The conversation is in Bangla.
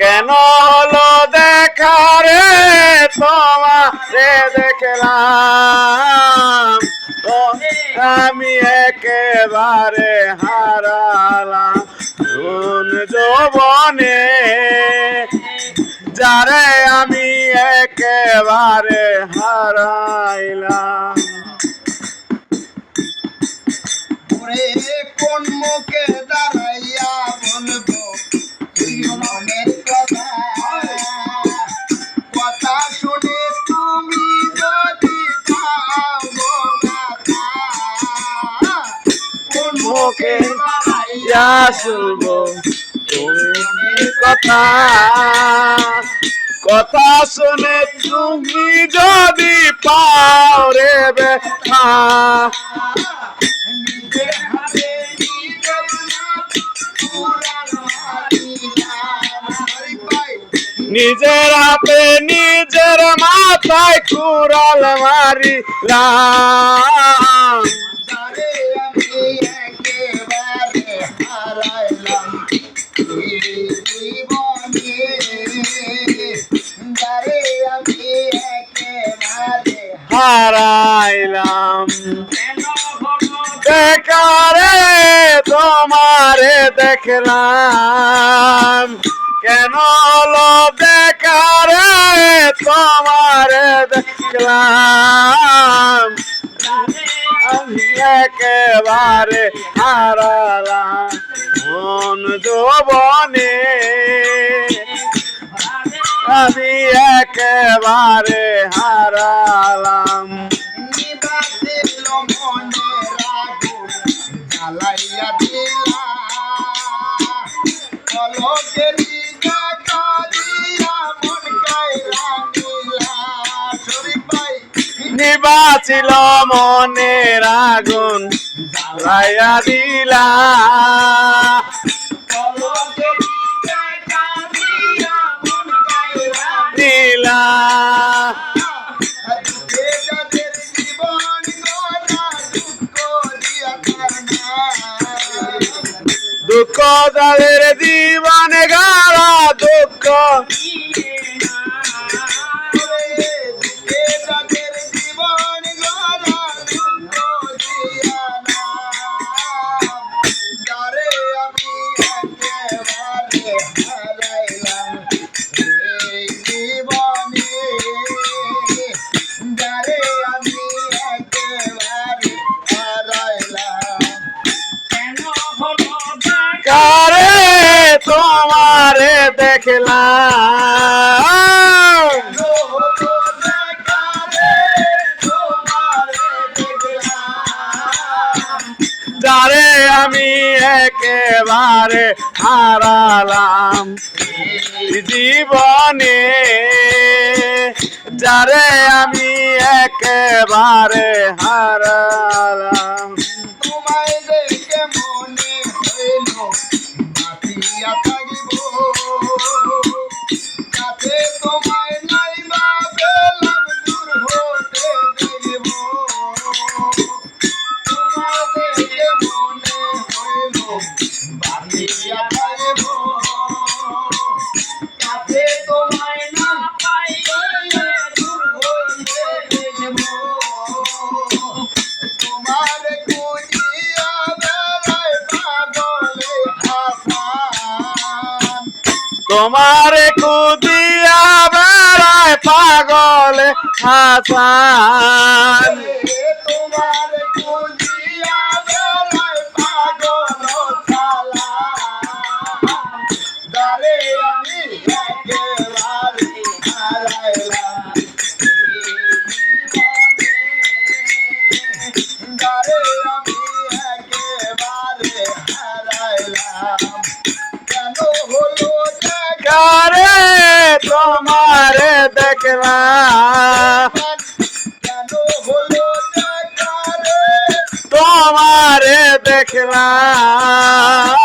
কেন হলো দেখা রে তোমারে দেখলাম আমি একেবারে হারালাম কোন যৌবনে যারে আমি একেবারে হারাইলাম। কোন মুখে দাঁড়াইয়া বলবো মনের কথা, কথা শুনে তুমি যদি পাও গো ব্যথা, কোন মুখে দাঁড়াইয়া শুনবো তুমি কথা, কথা শুনে তুমি যদি পাও রে ব্যথা, নিজের হাতে নিজের মাথায় কুড়াল মারিলাম। হারাইলাম বেকারে তোমারে দেখলাম, কেন হলো বেকারে তোমারে দেখলাম আমি একেবারে হারালাম কোন যৌবনে আমি একেবারে হারালাম। নিবাছিল মনের আগুন জ্বালাইয়া দিলা, দিলা দুঃখ তাদের জীবনে গাড়া দুঃখ, কারে তোমারে দেখলাম, যারে আমি একেবারে হারালাম জীবনে, যারে আমি একেবারে হারালাম। তোমায় দেখে মনে হইল বাঁচিয়া থাকিব, কাছে তোমায় নাই বা পেলাম দূর হতে দেব, তোমায় দেখে মনে হইল বাঁচিয়া থাকিব, কাছে তোমায় না পাইলে দূর হতে দেব, তোমার খুঁজিয়া বেড়ায় পাগলে হাসান, তোমারে খুদিয়া বেড়ায় পাগলে হাসান, তোমার খুঁজিয়া বেড়ায় পাগল সালাম, যারে আমি একেবারে হারাইলাম জীবনে, যারে আমি একেবারে হারাইলাম, কেন হলো কারে তোমারে দেখলাম, কেন হলো তোমারে দেখলাম।